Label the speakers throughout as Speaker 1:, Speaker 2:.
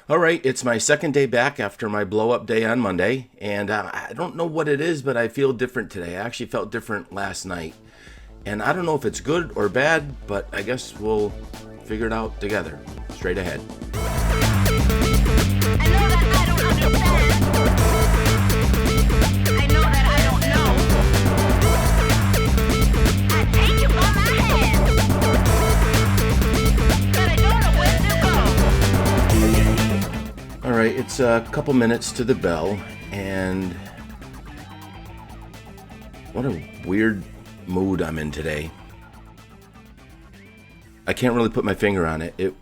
Speaker 1: All right, it's my second day back after my blow up day on Monday, and I don't know what it is, but I feel different today. I actually felt different last night, and I don't know if it's good or bad, but I guess we'll figure it out together. Straight ahead.
Speaker 2: I know that I don't understand. I know that I don't know. I take you by my hand, but I don't know where to go.
Speaker 1: All right, it's a couple minutes to the bell, and what a weird mood I'm in today. I can't really put my finger on it.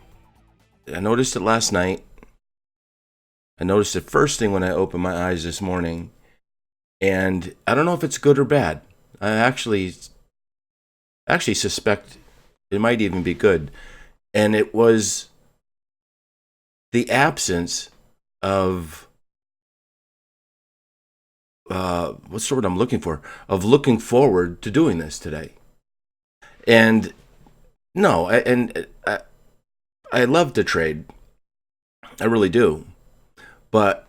Speaker 1: I noticed it last night. I noticed it first thing when I opened my eyes this morning, and I don't know if it's good or bad. I actually suspect it might even be good, and it was the absence of what's the word I'm looking for? Of looking forward to doing this today. And no, I love to trade. I really do. But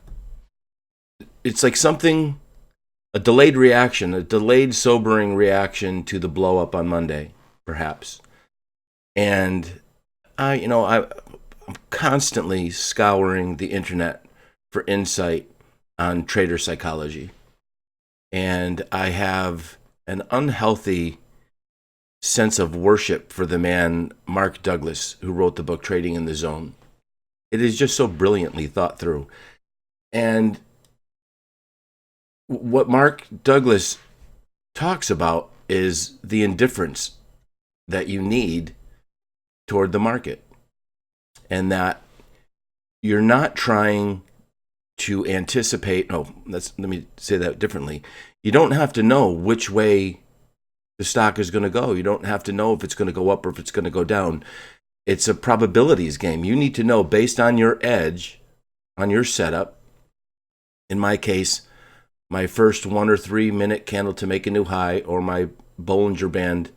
Speaker 1: it's like something, a delayed reaction, a delayed sobering reaction to the blow up on Monday, perhaps. And I'm constantly scouring the internet for insight on trader psychology. And I have an unhealthy sense of worship for the man Mark Douglas, who wrote the book Trading in the Zone. It is just so brilliantly thought through. And what Mark Douglas talks about is the indifference that you need toward the market, and that you're not trying to anticipate. Let me say that differently. You don't have to know which way the stock is going to go. You don't have to know if it's going to go up or if it's going to go down. It's a probabilities game. You need to know based on your edge, on your setup. In my case, my first 1 or 3 minute candle to make a new high, or my Bollinger Band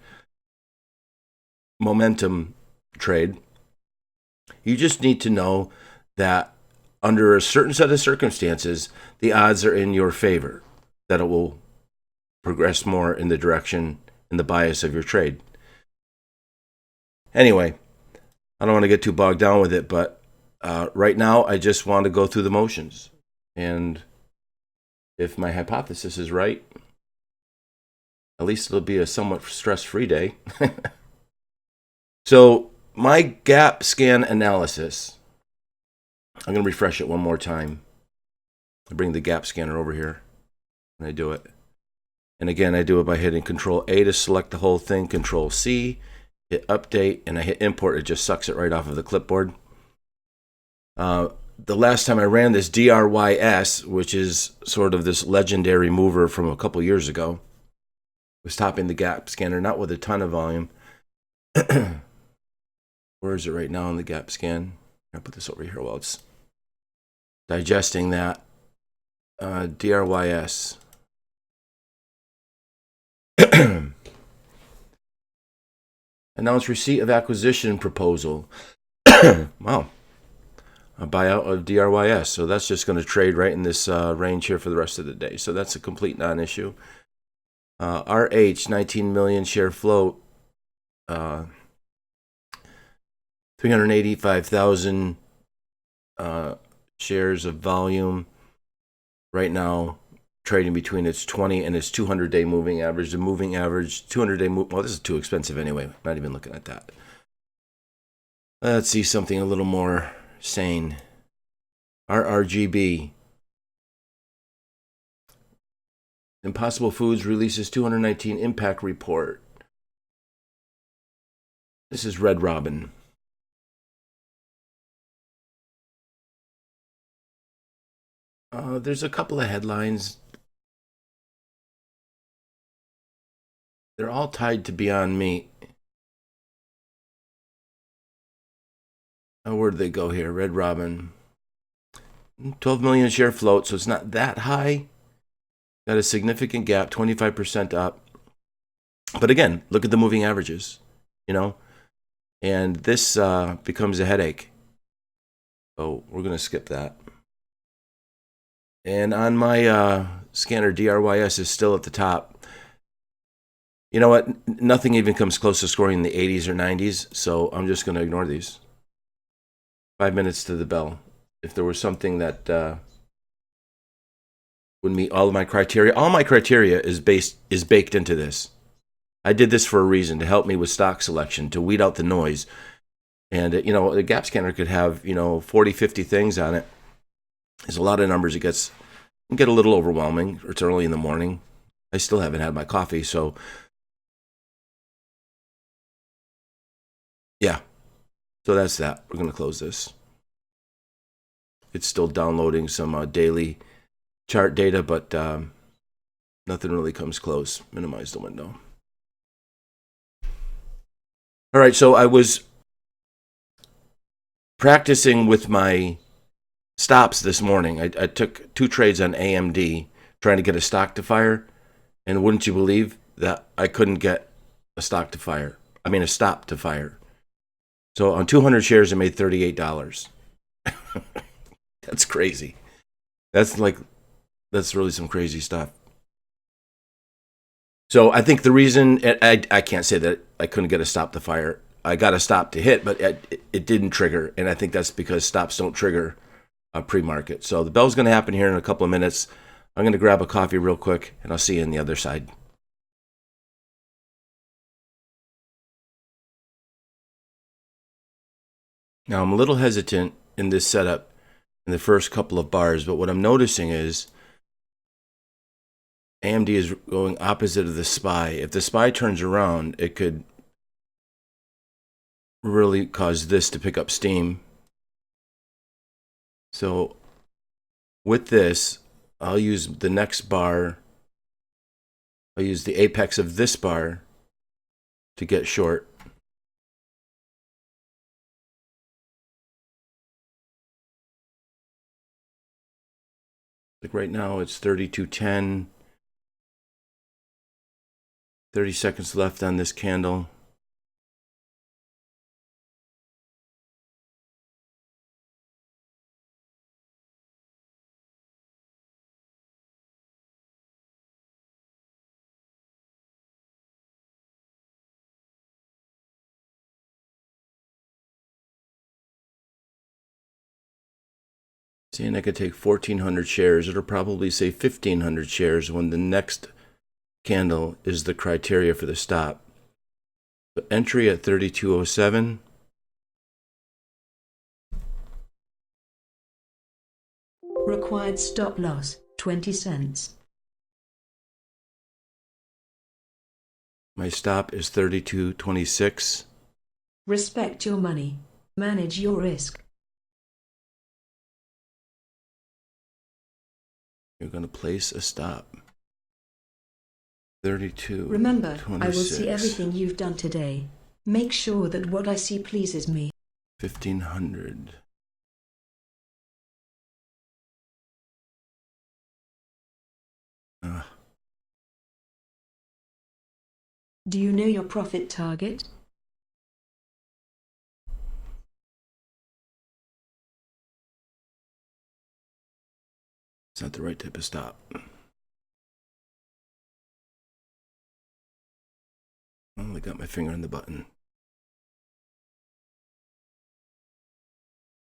Speaker 1: momentum trade. You just need to know that under a certain set of circumstances, the odds are in your favor that it will progress more in the direction and the bias of your trade. Anyway, I don't want to get too bogged down with it, but right now I just want to go through the motions. And if my hypothesis is right, at least it'll be a somewhat stress-free day. So my gap scan analysis, I'm going to refresh it one more time. I bring the gap scanner over here and I do it. And again, I do it by hitting Control A to select the whole thing, Control C, hit Update, and I hit Import. It just sucks it right off of the clipboard. The last time I ran this DRYS, which is sort of this legendary mover from a couple years ago, was topping the gap scanner, not with a ton of volume. Where is it right now in the gap scan? I'll put this over here while it's digesting that. DRYS. Announce receipt of acquisition proposal. Wow. A buyout of DRYS. So that's just going to trade right in this range here for the rest of the day. So that's a complete non-issue. RH, 19 million share float. 385,000 shares of volume. Right now, trading between its 20 and its 200-day moving average. The moving average, 200-day move. Well, this is too expensive anyway. Not even looking at that. Let's see something a little more sane. RRGB. Impossible Foods releases 219 impact report. This is Red Robin. There's a couple of headlines. They're all tied to Beyond Meat. Where did they go here? Red Robin. 12 million share float, so it's not that high. Got a significant gap, 25% up. But again, look at the moving averages, and this becomes a headache. So we're going to skip that. And on my scanner, DRYS is still at the top. You know what? Nothing even comes close to scoring in the 80s or 90s, so I'm just going to ignore these. 5 minutes to the bell. If there was something that would meet all of my criteria is baked into this. I did this for a reason, to help me with stock selection, to weed out the noise. And, the gap scanner could have, 40, 50 things on it. There's a lot of numbers. It can get a little overwhelming. It's early in the morning. I still haven't had my coffee, so yeah. So that's that. We're going to close this. It's still downloading some daily chart data, but nothing really comes close. Minimize the window. All right, so I was practicing with my stops this morning. I took 2 trades on AMD trying to get a stock to fire, and wouldn't you believe that I couldn't get a stop to fire. So on 200 shares, I made $38. That's crazy. That's really some crazy stuff. So I think the reason I can't say that I couldn't get a stop to fire. I got a stop to hit, but it didn't trigger, and I think that's because stops don't trigger pre-market. So the bell's going to happen here in a couple of minutes. I'm going to grab a coffee real quick, and I'll see you on the other side. Now, I'm a little hesitant in this setup in the first couple of bars, but what I'm noticing is AMD is going opposite of the SPY. If the SPY turns around, it could really cause this to pick up steam. So with this, I'll use the next bar. I'll use the apex of this bar to get short. Like right now, it's 32.10. 30 seconds left on this candle. Seeing I could take 1,400 shares. It'll probably say 1,500 shares when the next candle is the criteria for the stop. So entry at 32.07.
Speaker 3: Required stop loss, 20 cents.
Speaker 1: My stop is 32.26.
Speaker 3: Respect your money. Manage your risk.
Speaker 1: You're going to place a stop. 32.
Speaker 3: Remember,
Speaker 1: 26.
Speaker 3: I will see everything you've done today. Make sure that what I see pleases me.
Speaker 1: 1,500.
Speaker 3: Do you know your profit target?
Speaker 1: It's not the right type of stop. I only got my finger on the button.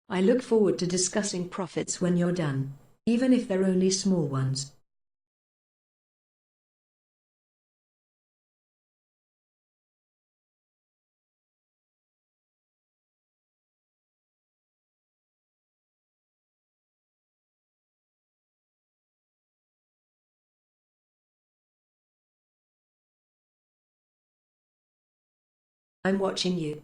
Speaker 3: I look forward to discussing profits when you're done, even if they're only small ones. I'm watching you.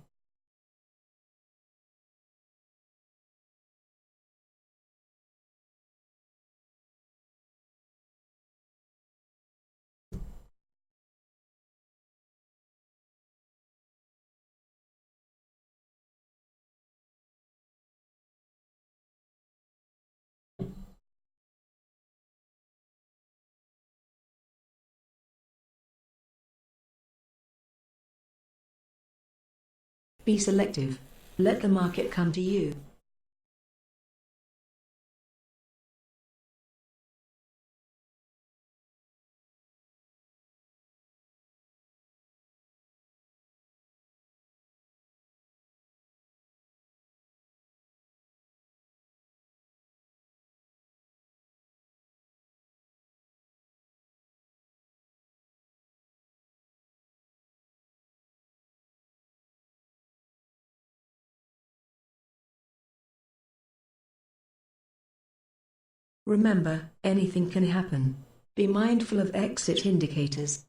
Speaker 3: Be selective. Let the market come to you. Remember, anything can happen. Be mindful of exit indicators.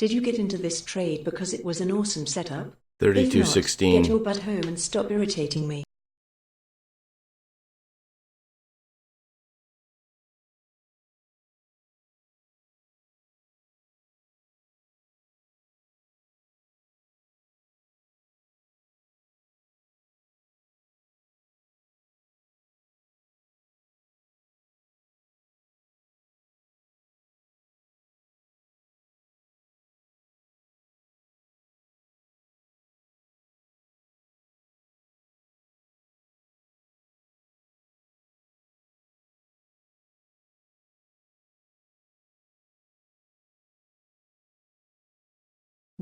Speaker 3: Did you get into this trade because it was an awesome setup? If not,
Speaker 1: 32.16.
Speaker 3: get your butt home and stop irritating me.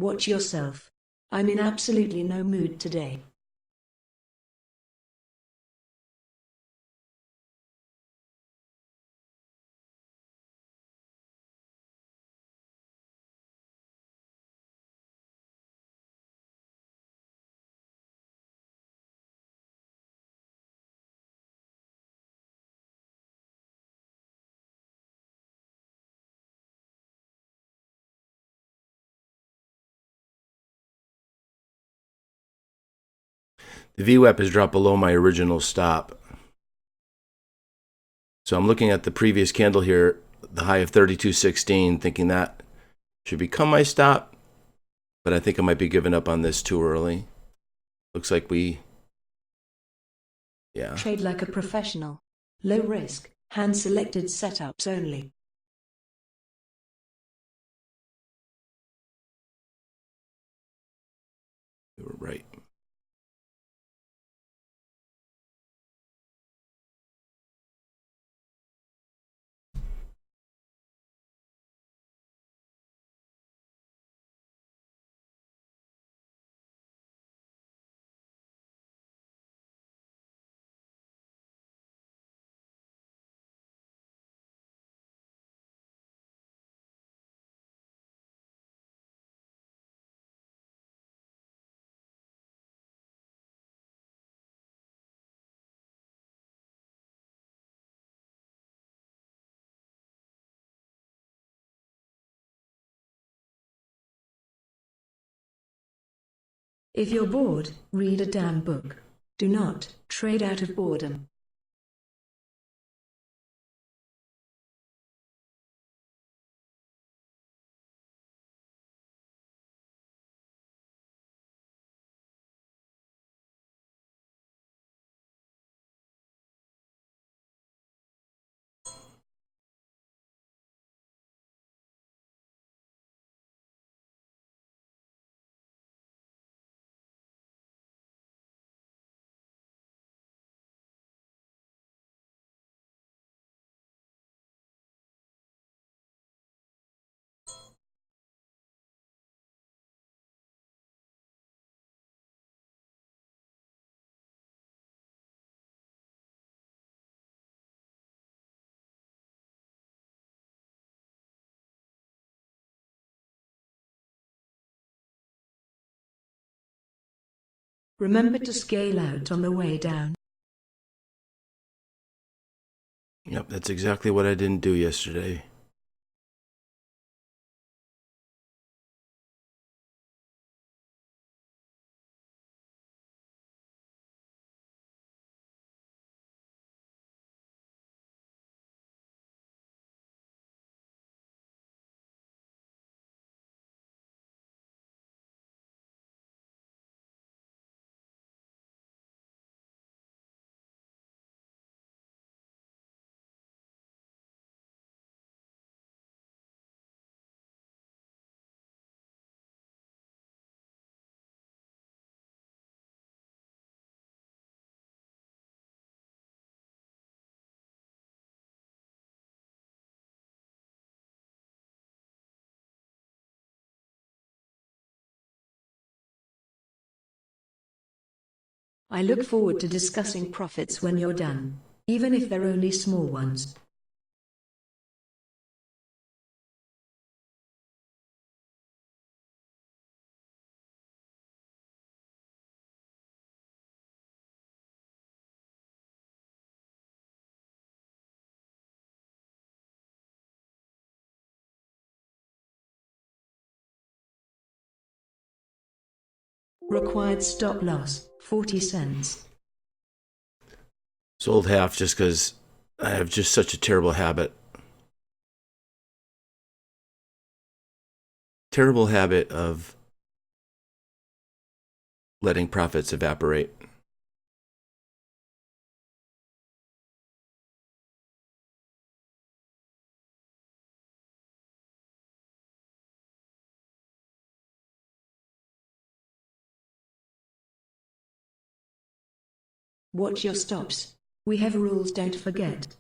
Speaker 3: Watch yourself. I'm in absolutely no mood today.
Speaker 1: The VWAP has dropped below my original stop. So I'm looking at the previous candle here, the high of 32.16, thinking that should become my stop. But I think I might be giving up on this too early. Looks like yeah.
Speaker 3: Trade like a professional. Low risk, hand-selected setups only.
Speaker 1: You were right.
Speaker 3: If you're bored, read a damn book. Do not trade out of boredom. Remember to scale out on the way down.
Speaker 1: Yep, that's exactly what I didn't do yesterday.
Speaker 3: I look forward to discussing profits when you're done, even if they're only small ones. Required stop loss, 40 cents.
Speaker 1: Sold half just because I have just such a terrible habit. Terrible habit of letting profits evaporate.
Speaker 3: Watch your stops. We have rules, don't forget.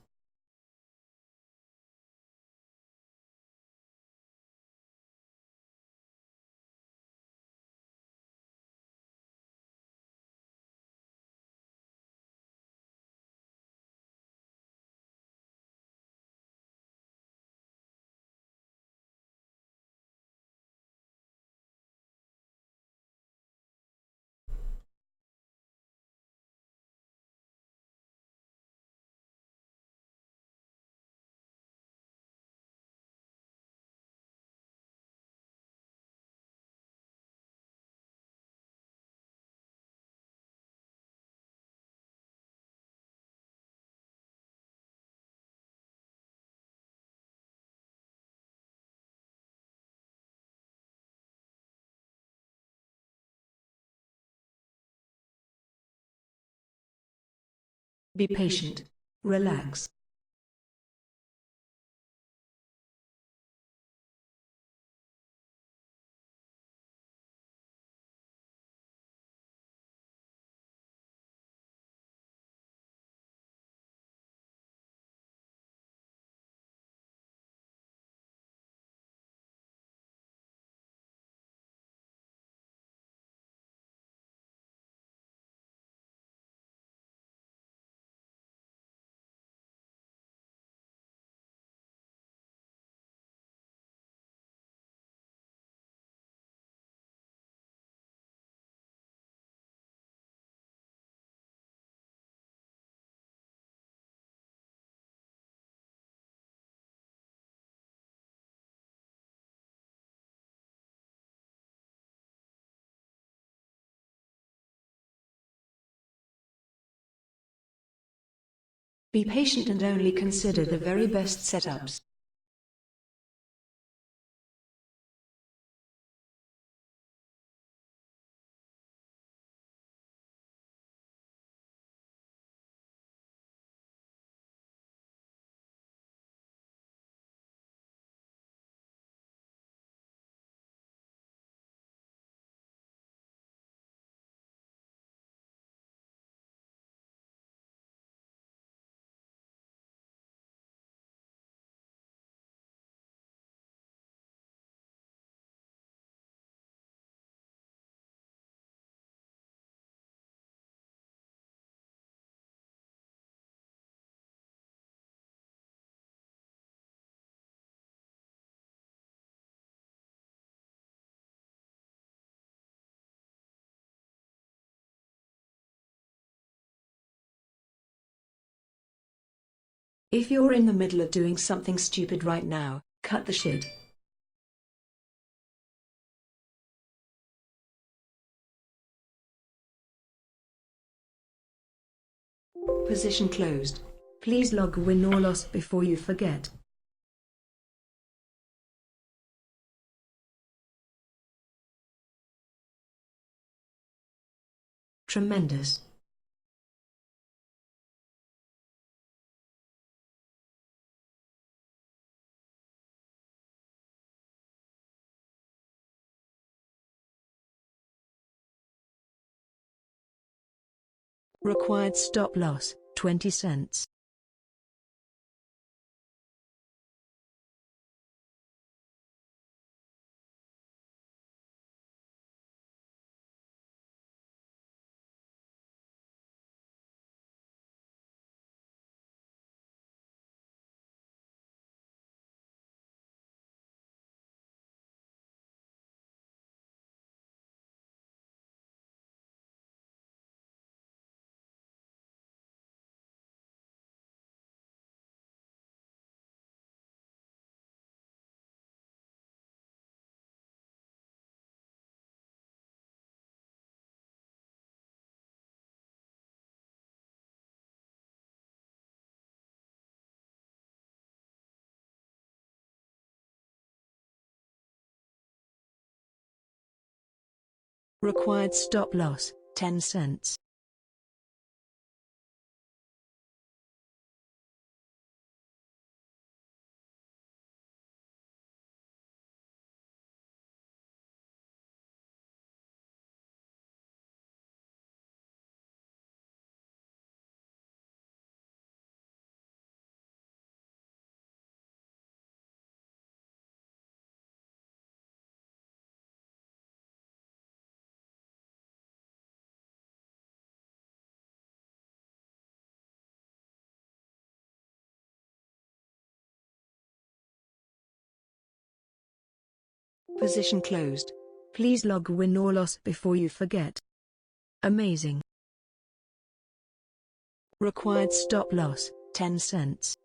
Speaker 3: Be patient. Relax. Be patient and only consider the very best setups. If you're in the middle of doing something stupid right now, cut the shit. Position closed. Please log win or loss before you forget. Tremendous. Required stop loss, 20 cents. Required stop loss, 10 cents. Position closed. Please log win or loss before you forget. Amazing. Required stop loss, 10 cents.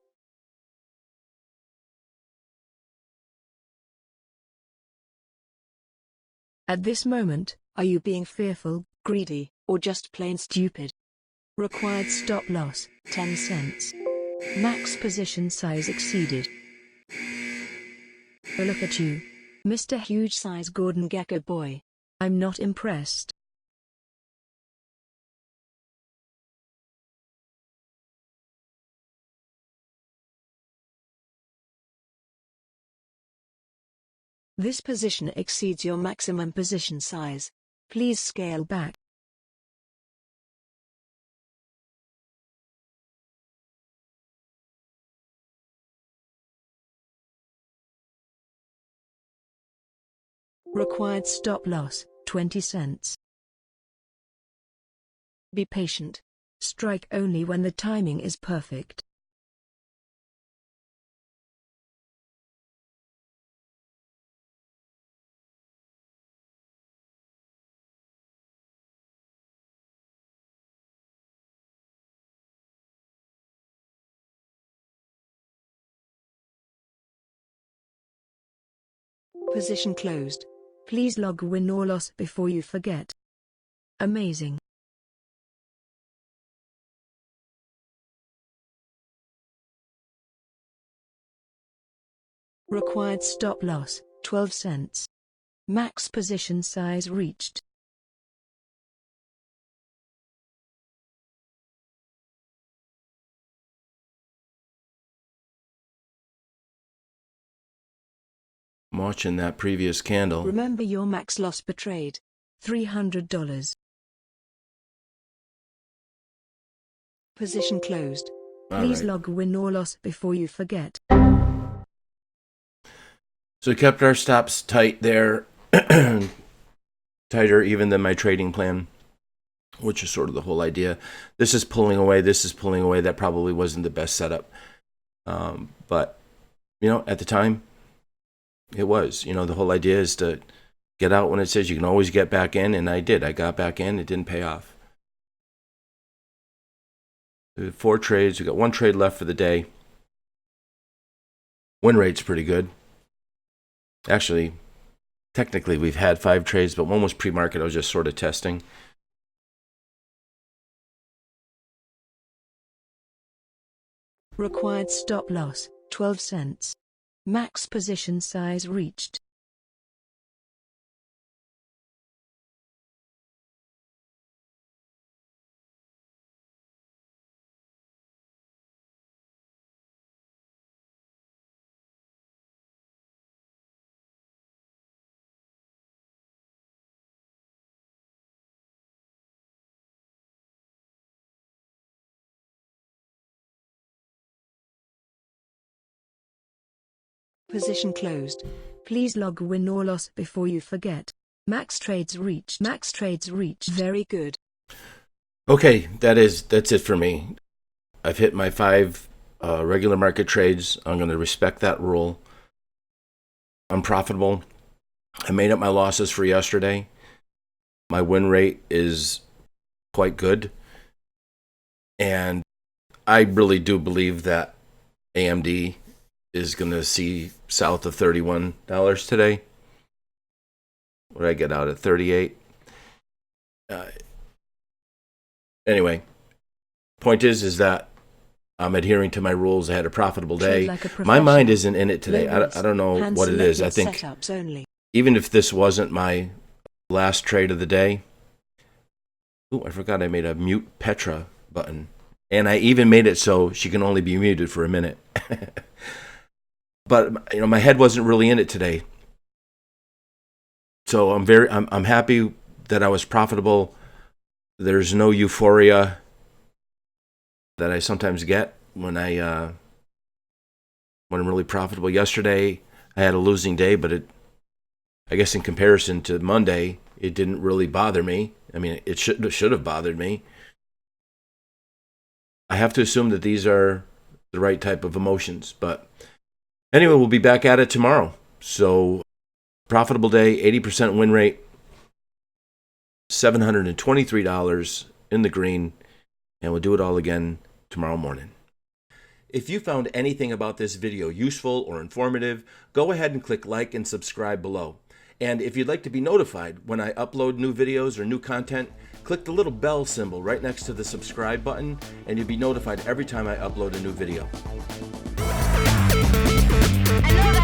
Speaker 3: At this moment, are you being fearful, greedy, or just plain stupid? Required stop loss, 10 cents. Max position size exceeded. Oh, look at you, Mr. Huge Size Gordon Gekko Boy. I'm not impressed. This position exceeds your maximum position size. Please scale back. Required stop loss, 20 cents. Be patient. Strike only when the timing is perfect. Position closed. Please log win or loss before you forget. Amazing. Required stop loss, 12 cents. Max position size reached.
Speaker 1: I'm watching that previous candle.
Speaker 3: Remember your max loss betrayed. $300. Position closed. Please log win or loss before you forget.
Speaker 1: So we kept our stops tight there, tighter even than my trading plan, which is sort of the whole idea. This is pulling away, this is pulling away. That probably wasn't the best setup. But, you know, at the time, it was. You know, the whole idea is to get out when it says you can always get back in, and I did. I got back in. It didn't pay off. 4 trades. We got 1 trade left for the day. Win rate's pretty good. Actually, technically we've had 5 trades, but one was pre-market. I was just sort of testing.
Speaker 3: Required stop loss, 12 cents. Max position size reached. Position closed. Please log win or loss before you forget. Max trades reached. Max trades reached. Very good.
Speaker 1: Okay, that's it for me. I've hit my 5 regular market trades. I'm going to respect that rule. I'm profitable. I made up my losses for yesterday. My win rate is quite good. And I really do believe that AMD is going to see south of $31 today. What did I get out at 38? Anyway, point is that I'm adhering to my rules. I had a profitable day. My mind isn't in it today. I don't know what it is. I think even if this wasn't my last trade of the day. Ooh, I forgot I made a mute Petra button. And I even made it so she can only be muted for a minute. But my head wasn't really in it today. So I'm happy that I was profitable. There's no euphoria that I sometimes get when I'm really profitable. Yesterday I had a losing day, but I guess in comparison to Monday, it didn't really bother me. I mean, it should have bothered me. I have to assume that these are the right type of emotions. But anyway, we'll be back at it tomorrow. So, profitable day, 80% win rate, $723 in the green, and we'll do it all again tomorrow morning. If you found anything about this video useful or informative, go ahead and click like and subscribe below. And if you'd like to be notified when I upload new videos or new content, click the little bell symbol right next to the subscribe button, and you'll be notified every time I upload a new video.
Speaker 2: I know